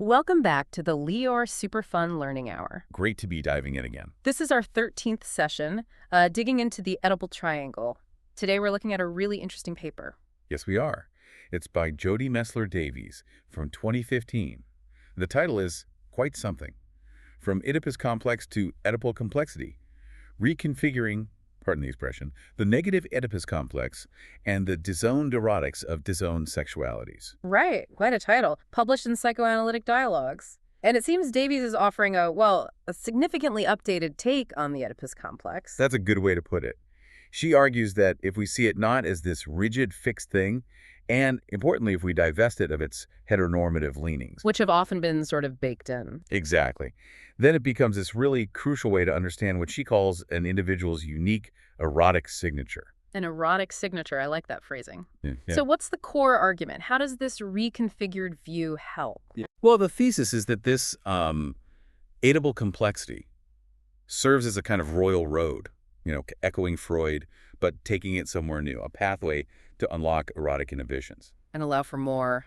Welcome back to the Lior Super Fun Learning Hour. Great to be diving in again. This is our 13th session, digging into the edible triangle. Today we're looking at a really interesting paper. Yes, we are. It's by Jody Mesler Davies from 2015. The title is quite something. From Oedipus complex to Oedipal complexity, reconfiguring, pardon the expression, the negative Oedipus complex and the disowned erotics of disowned sexualities. Right, quite a title. Published in Psychoanalytic Dialogues. And it seems Davies is offering a significantly updated take on the Oedipus complex. That's a good way to put it. She argues that if we see it not as this rigid, fixed thing, and importantly, if we divest it of its heteronormative leanings, which have often been sort of baked in. Exactly. Then it becomes this really crucial way to understand what she calls an individual's unique erotic signature. An erotic signature. I like that phrasing. Yeah. So what's the core argument? How does this reconfigured view help? Well, the thesis is that this Oedipal complexity serves as a kind of royal road, echoing Freud, but taking it somewhere new, a pathway to unlock erotic inhibitions. And allow for more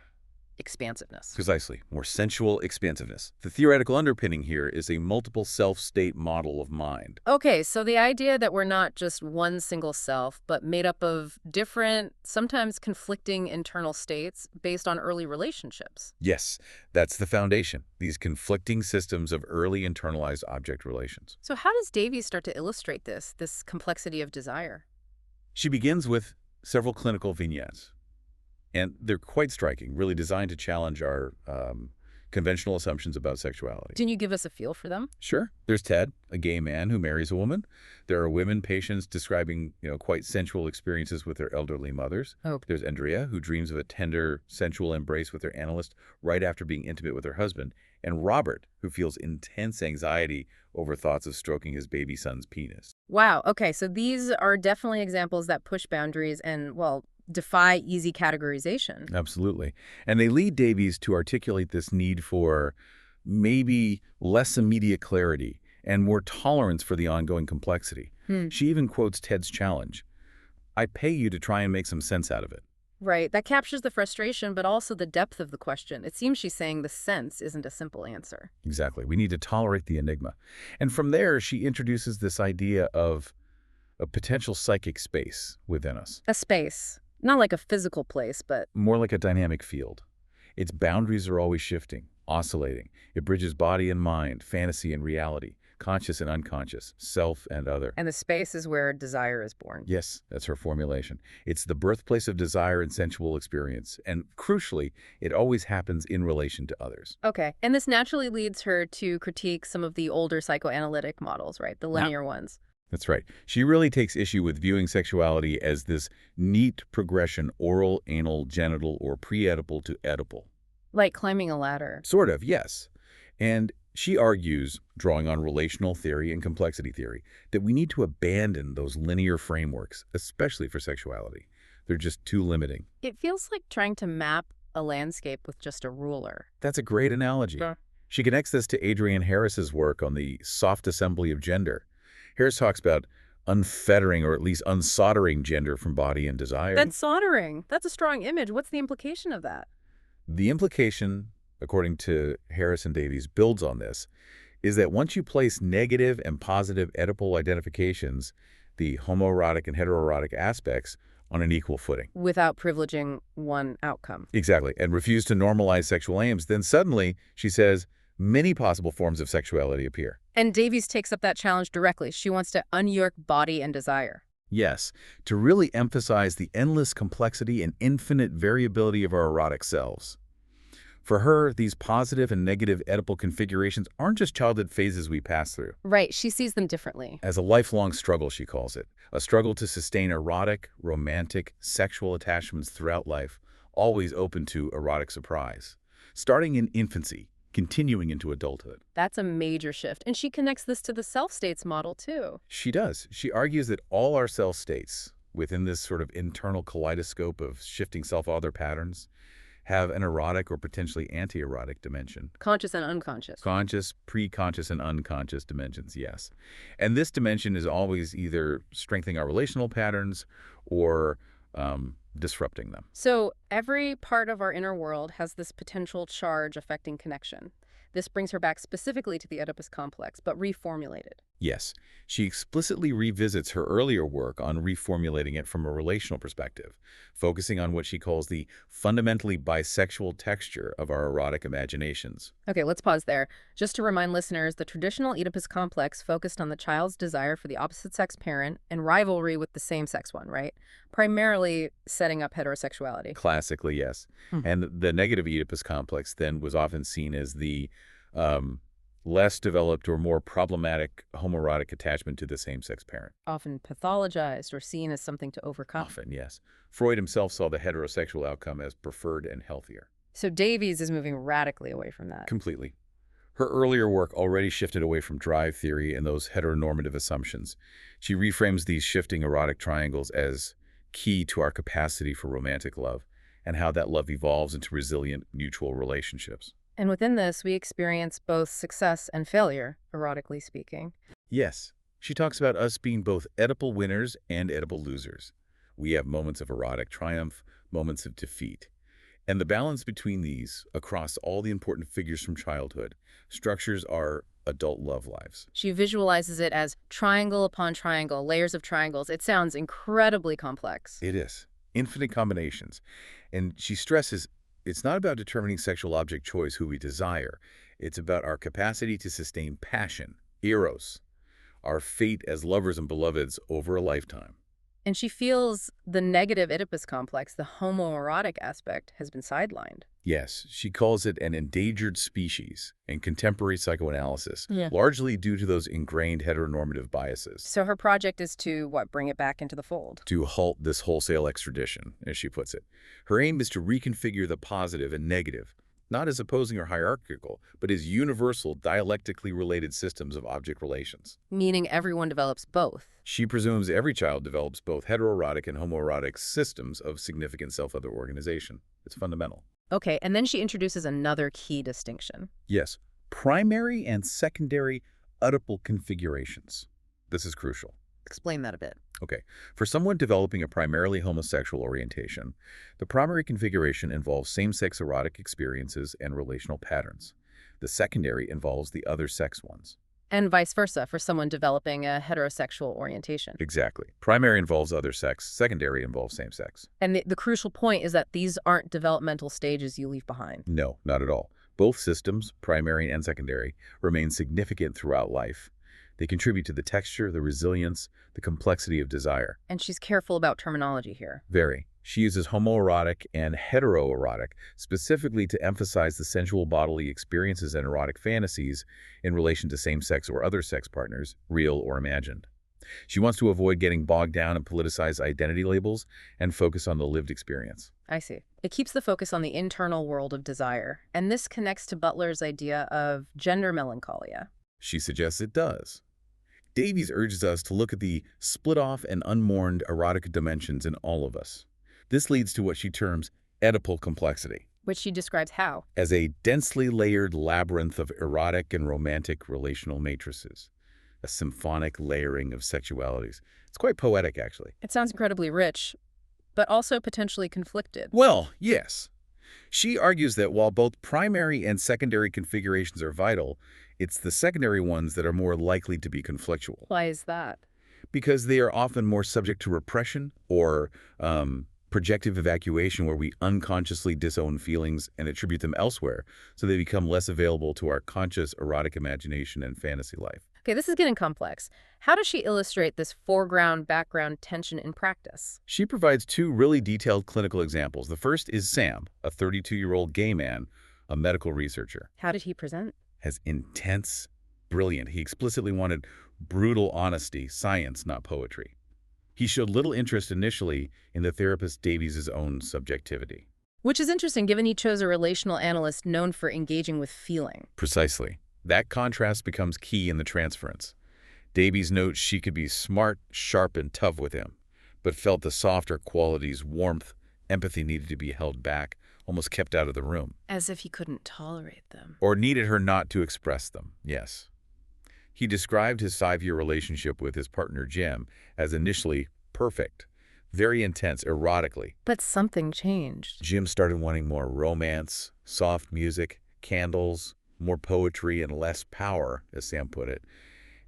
expansiveness. Precisely. More sensual expansiveness. The theoretical underpinning here is a multiple self-state model of mind. Okay, so the idea that we're not just one single self, but made up of different, sometimes conflicting internal states based on early relationships. Yes, that's the foundation. These conflicting systems of early internalized object relations. So how does Davies start to illustrate this complexity of desire? She begins with several clinical vignettes. And they're quite striking, really designed to challenge our conventional assumptions about sexuality. Can you give us a feel for them? Sure. There's Ted, a gay man who marries a woman. There are women patients describing, quite sensual experiences with their elderly mothers. Oh. There's Andrea, who dreams of a tender, sensual embrace with her analyst right after being intimate with her husband. And Robert, who feels intense anxiety over thoughts of stroking his baby son's penis. Wow. Okay, so these are definitely examples that push boundaries and, defy easy categorization. Absolutely. And they lead Davies to articulate this need for maybe less immediate clarity and more tolerance for the ongoing complexity. She even quotes Ted's challenge. I pay you to try and make some sense out of it. Right. That captures the frustration, but also the depth of the question. It seems she's saying the sense isn't a simple answer. Exactly. We need to tolerate the enigma. And from there, she introduces this idea of a potential psychic space within us. A space. Not like a physical place, but more like a dynamic field. Its boundaries are always shifting, oscillating. It bridges body and mind, fantasy and reality, conscious and unconscious, self and other. And the space is where desire is born. Yes, that's her formulation. It's the birthplace of desire and sensual experience. And crucially, it always happens in relation to others. Okay. And this naturally leads her to critique some of the older psychoanalytic models, right? The linear ones. That's right. She really takes issue with viewing sexuality as this neat progression, oral, anal, genital, or pre-Oedipal to Oedipal. Like climbing a ladder. Sort of, yes. And she argues, drawing on relational theory and complexity theory, that we need to abandon those linear frameworks, especially for sexuality. They're just too limiting. It feels like trying to map a landscape with just a ruler. That's a great analogy. Sure. She connects this to Adrienne Harris's work on the soft assembly of gender. Harris talks about unfettering or at least unsoldering gender from body and desire. That's soldering. That's a strong image. What's the implication of that? The implication, according to Harris and Davies, builds on this, is that once you place negative and positive Oedipal identifications, the homoerotic and heteroerotic aspects, on an equal footing. Without privileging one outcome. Exactly. And refuse to normalize sexual aims, then suddenly, she says, many possible forms of sexuality appear. And Davies takes up that challenge directly. She wants to unyork body and desire. Yes, to really emphasize the endless complexity and infinite variability of our erotic selves. For her, these positive and negative Oedipal configurations aren't just childhood phases we pass through. Right, she sees them differently. As a lifelong struggle, she calls it. A struggle to sustain erotic, romantic, sexual attachments throughout life, always open to erotic surprise. Starting in infancy, continuing into adulthood. That's a major shift. And she connects this to the self-states model, too. She does. She argues that all our self-states, within this sort of internal kaleidoscope of shifting self-other patterns, have an erotic or potentially anti-erotic dimension. Conscious and unconscious. Conscious, pre-conscious, and unconscious dimensions, yes. And this dimension is always either strengthening our relational patterns or disrupting them. So every part of our inner world has this potential charge affecting connection. This brings her back specifically to the Oedipus complex, but reformulated. Yes, she explicitly revisits her earlier work on reformulating it from a relational perspective, focusing on what she calls the fundamentally bisexual texture of our erotic imaginations. Okay, let's pause there. Just to remind listeners, the traditional Oedipus complex focused on the child's desire for the opposite-sex parent and rivalry with the same-sex one, right? Primarily setting up heterosexuality. Classically, yes. And the negative Oedipus complex then was often seen as the less developed or more problematic homoerotic attachment to the same-sex parent. Often pathologized or seen as something to overcome. Often, yes. Freud himself saw the heterosexual outcome as preferred and healthier. So Davies is moving radically away from that. Completely. Her earlier work already shifted away from drive theory and those heteronormative assumptions. She reframes these shifting erotic triangles as key to our capacity for romantic love and how that love evolves into resilient mutual relationships. And within this, we experience both success and failure, erotically speaking. Yes, she talks about us being both Oedipal winners and Oedipal losers. We have moments of erotic triumph, moments of defeat. And the balance between these, across all the important figures from childhood, structures our adult love lives. She visualizes it as triangle upon triangle, layers of triangles. It sounds incredibly complex. It is. Infinite combinations. And she stresses it's not about determining sexual object choice who we desire. It's about our capacity to sustain passion, eros, our fate as lovers and beloveds over a lifetime. And she feels the negative Oedipus complex, the homoerotic aspect, has been sidelined. Yes, she calls it an endangered species in contemporary psychoanalysis, Yeah. largely due to those ingrained heteronormative biases. So her project is to, bring it back into the fold? To halt this wholesale extradition, as she puts it. Her aim is to reconfigure the positive and negative, not as opposing or hierarchical, but as universal, dialectically related systems of object relations. Meaning everyone develops both. She presumes every child develops both heteroerotic and homoerotic systems of significant self-other organization. It's fundamental. Okay, and then she introduces another key distinction. Yes, primary and secondary Oedipal configurations. This is crucial. Explain that a bit. Okay, for someone developing a primarily homosexual orientation, the primary configuration involves same-sex erotic experiences and relational patterns. The secondary involves the other sex ones. And vice versa for someone developing a heterosexual orientation. Exactly. Primary involves other sex, secondary involves same-sex. And the crucial point is that these aren't developmental stages you leave behind. No, not at all. Both systems, primary and secondary, remain significant throughout life. They contribute to the texture, the resilience, the complexity of desire. And she's careful about terminology here. Very. She uses homoerotic and heteroerotic specifically to emphasize the sensual bodily experiences and erotic fantasies in relation to same-sex or other sex partners, real or imagined. She wants to avoid getting bogged down in politicized identity labels and focus on the lived experience. I see. It keeps the focus on the internal world of desire. And this connects to Butler's idea of gender melancholia. She suggests it does. Davies urges us to look at the split-off and unmourned erotic dimensions in all of us. This leads to what she terms Oedipal complexity, Which she describes how? as a densely layered labyrinth of erotic and romantic relational matrices, a symphonic layering of sexualities. It's quite poetic, actually. It sounds incredibly rich, but also potentially conflicted. Well, yes. She argues that while both primary and secondary configurations are vital, it's the secondary ones that are more likely to be conflictual, Why is that? because they are often more subject to repression or projective evacuation, where we unconsciously disown feelings and attribute them elsewhere, so they become less available to our conscious erotic imagination and fantasy life. Okay, this is getting complex. How does she illustrate this foreground-background tension in practice? She provides two really detailed clinical examples. The first is Sam, a 32-year-old gay man, a medical researcher. How did he present? As intense, brilliant. He explicitly wanted brutal honesty, science, not poetry. He showed little interest initially in the therapist Davies' own subjectivity. Which is interesting, given he chose a relational analyst known for engaging with feeling. Precisely. That contrast becomes key in the transference. Davies notes she could be smart, sharp, and tough with him, but felt the softer qualities, warmth, empathy needed to be held back, almost kept out of the room. As if he couldn't tolerate them. Or needed her not to express them, yes. He described his 5-year relationship with his partner Jim as initially perfect, Very intense, erotically. But something changed. Jim started wanting more romance, soft music, candles, more poetry, and less power, as Sam put it.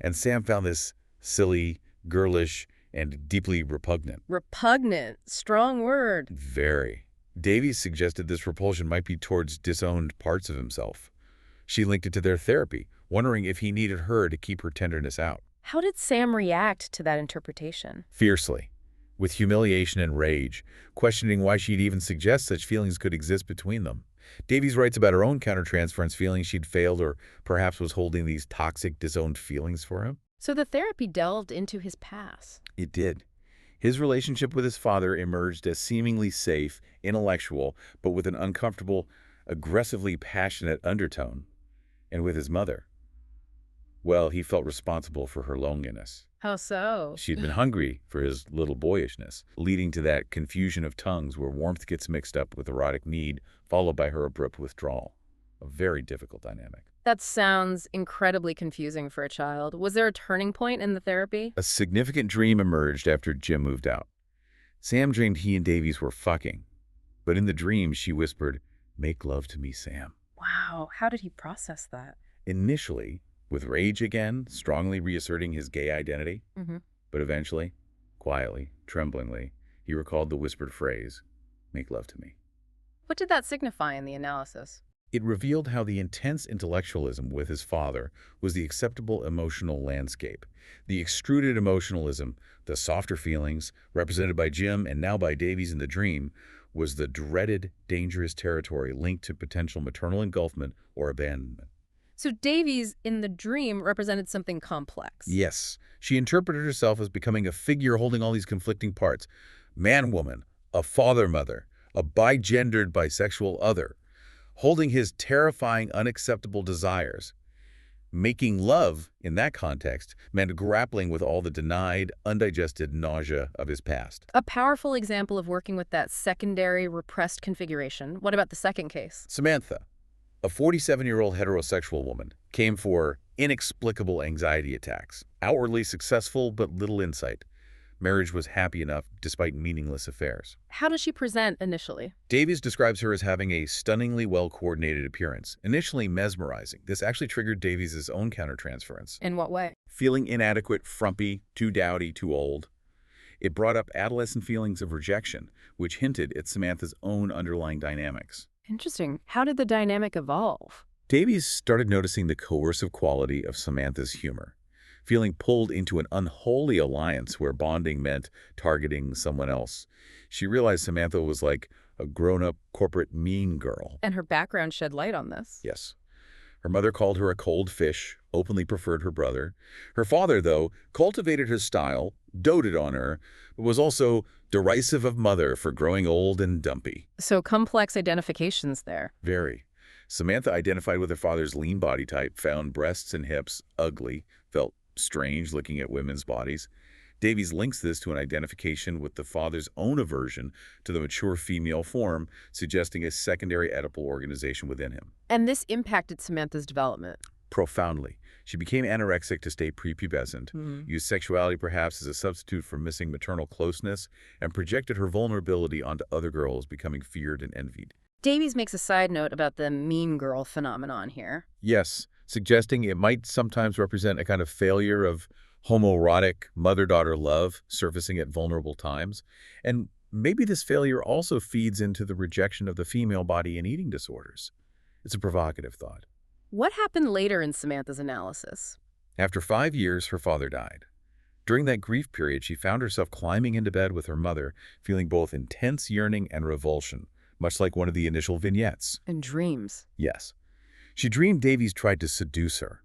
And Sam found this silly, girlish, and deeply repugnant. Repugnant. Strong word. Very. Davies suggested this repulsion might be towards disowned parts of himself. She linked it to their therapy, wondering if he needed her to keep her tenderness out. How did Sam react to that interpretation? Fiercely, with humiliation and rage, questioning why she'd even suggest such feelings could exist between them. Davies writes about her own countertransference, feeling she'd failed or perhaps was holding these toxic, disowned feelings for him. So the therapy delved into his past. It did. His relationship with his father emerged as seemingly safe, intellectual, but with an uncomfortable, aggressively passionate undertone. And with his mother, well, he felt responsible for her loneliness. How so? She'd been hungry for his little boyishness, leading to that confusion of tongues where warmth gets mixed up with erotic need, followed by her abrupt withdrawal. A very difficult dynamic. That sounds incredibly confusing for a child. Was there a turning point in the therapy? A significant dream emerged after Jim moved out. Sam dreamed he and Davies were fucking, but in the dream she whispered, "Make love to me, Sam." Wow, how did he process that? Initially, with rage again, strongly reasserting his gay identity, but eventually, quietly, tremblingly, he recalled the whispered phrase, "Make love to me." What did that signify in the analysis? It revealed how the intense intellectualism with his father was the acceptable emotional landscape. The extruded emotionalism, the softer feelings, represented by Jim and now by Davies in the dream, was the dreaded, dangerous territory linked to potential maternal engulfment or abandonment. So Davies in the dream represented something complex. Yes, she interpreted herself as becoming a figure holding all these conflicting parts. Man-woman, a father-mother, a bigendered bisexual other, holding his terrifying, unacceptable desires. Making love, in that context, meant grappling with all the denied, undigested nausea of his past. A powerful example of working with that secondary repressed configuration. What about the second case? Samantha, a 47-year-old heterosexual woman, came for inexplicable anxiety attacks. Outwardly successful, but little insight. Marriage was happy enough despite meaningless affairs. How does she present initially? Davies describes her as having a stunningly well-coordinated appearance, initially mesmerizing. This actually triggered Davies' own countertransference. In what way? Feeling inadequate, frumpy, too dowdy, too old. It brought up adolescent feelings of rejection, which hinted at Samantha's own underlying dynamics. Interesting. How did the dynamic evolve? Davies started noticing the coercive quality of Samantha's humor, feeling pulled into an unholy alliance where bonding meant targeting someone else. She realized Samantha was like a grown-up corporate mean girl. And her background shed light on this. Yes. Her mother called her a cold fish, openly preferred her brother. Her father, though, cultivated her style, doted on her, but was also derisive of mother for growing old and dumpy. So complex identifications there. Very. Samantha identified with her father's lean body type, found breasts and hips ugly, felt strange looking at women's bodies. Davies links this to an identification with the father's own aversion to the mature female form, suggesting a secondary Oedipal organization within him. And this impacted Samantha's development. Profoundly. She became anorexic to stay prepubescent, used sexuality perhaps as a substitute for missing maternal closeness, and projected her vulnerability onto other girls, becoming feared and envied. Davies makes a side note about the mean girl phenomenon here. Yes, suggesting it might sometimes represent a kind of failure of homoerotic mother-daughter love surfacing at vulnerable times. And maybe this failure also feeds into the rejection of the female body in eating disorders. It's a provocative thought. What happened later in Samantha's analysis? After 5 years, her father died. During that grief period, she found herself climbing into bed with her mother, feeling both intense yearning and revulsion, much like one of the initial vignettes. In dreams. Yes. She dreamed Davies tried to seduce her.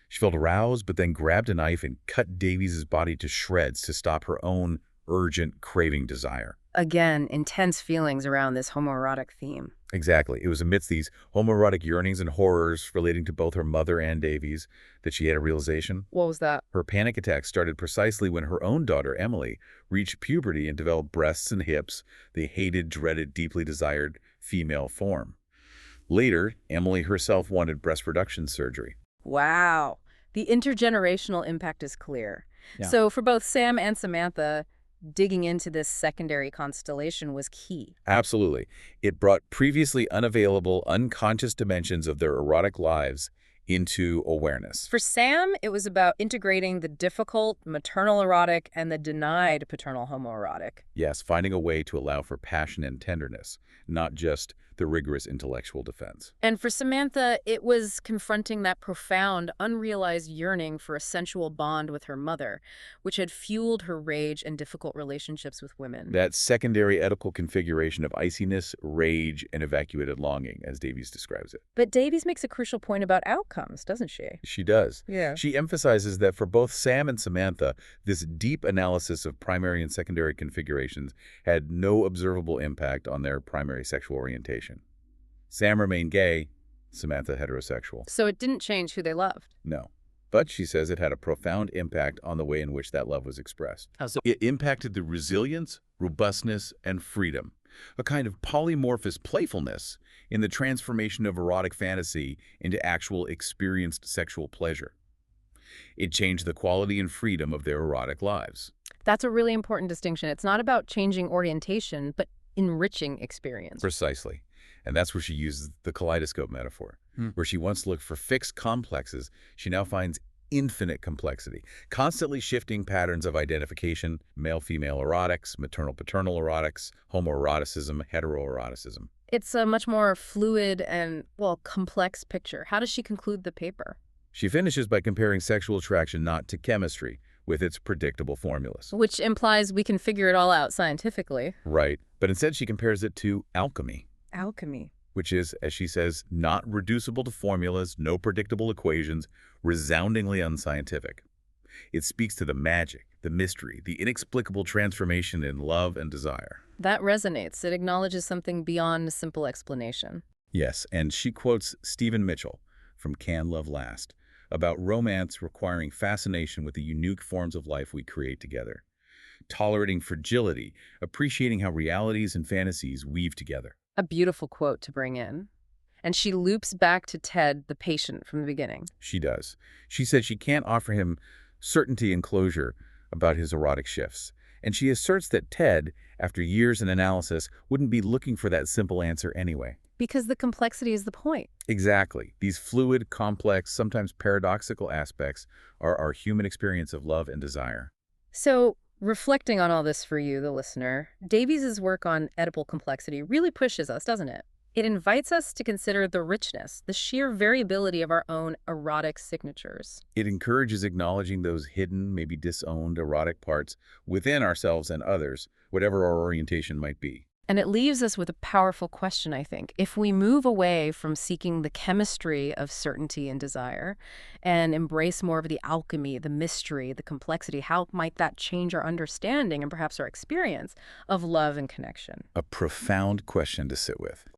She felt aroused, but then grabbed a knife and cut Davies' body to shreds to stop her own urgent, craving desire. Again, intense feelings around this homoerotic theme. Exactly. It was amidst these homoerotic yearnings and horrors relating to both her mother and Davies that she had a realization. What was that? Her panic attack started precisely when her own daughter, Emily, reached puberty and developed breasts and hips, the hated, dreaded, deeply desired female form. Later, Emily herself wanted breast reduction surgery. Wow. The intergenerational impact is clear. Yeah. So for both Sam and Samantha, digging into this secondary constellation was key. Absolutely. It brought previously unavailable, unconscious dimensions of their erotic lives into awareness. For Sam, it was about integrating the difficult maternal erotic and the denied paternal homoerotic. Yes, finding a way to allow for passion and tenderness, not just the rigorous intellectual defense. And for Samantha, it was confronting that profound, unrealized yearning for a sensual bond with her mother, which had fueled her rage and difficult relationships with women. That secondary Oedipal configuration of iciness, rage, and evacuated longing, as Davies describes it. But Davies makes a crucial point about outcomes, doesn't she? She does. Yeah. She emphasizes that for both Sam and Samantha, this deep analysis of primary and secondary configurations had no observable impact on their primary sexual orientation. Sam remained gay, Samantha heterosexual. So it didn't change who they loved. No. But she says it had a profound impact on the way in which that love was expressed. How so? It impacted the resilience, robustness, and freedom, a kind of polymorphous playfulness in the transformation of erotic fantasy into actual experienced sexual pleasure. It changed the quality and freedom of their erotic lives. That's a really important distinction. It's not about changing orientation, but enriching experience. Precisely. And that's where she uses the kaleidoscope metaphor. Where she once looked for fixed complexes, she now finds infinite complexity, constantly shifting patterns of identification, male-female erotics, maternal-paternal erotics, homoeroticism, heteroeroticism. It's a much more fluid and, well, complex picture. How does she conclude the paper? She finishes by comparing sexual attraction not to chemistry, with its predictable formulas. Which implies we can figure it all out scientifically. Right. But instead she compares it to alchemy. Alchemy. Which is, as she says, not reducible to formulas, no predictable equations, resoundingly unscientific. It speaks to the magic, the mystery, the inexplicable transformation in love and desire. That resonates. It acknowledges something beyond a simple explanation. Yes, and she quotes Stephen Mitchell from Can Love Last about romance requiring fascination with the unique forms of life we create together, tolerating fragility, appreciating how realities and fantasies weave together. A beautiful quote to bring in. And she loops back to Ted, the patient, from the beginning. She does. She said she can't offer him certainty and closure about his erotic shifts. And she asserts that Ted, after years in analysis, wouldn't be looking for that simple answer anyway. Because the complexity is the point. Exactly. These fluid, complex, sometimes paradoxical aspects are our human experience of love and desire. So, reflecting on all this for you, the listener, Davies' work on Oedipal complexity really pushes us, doesn't it? It invites us to consider the richness, the sheer variability of our own erotic signatures. It encourages acknowledging those hidden, maybe disowned erotic parts within ourselves and others, whatever our orientation might be. And it leaves us with a powerful question, I think. If we move away from seeking the chemistry of certainty and desire and embrace more of the alchemy, the mystery, the complexity, how might that change our understanding and perhaps our experience of love and connection? A profound question to sit with.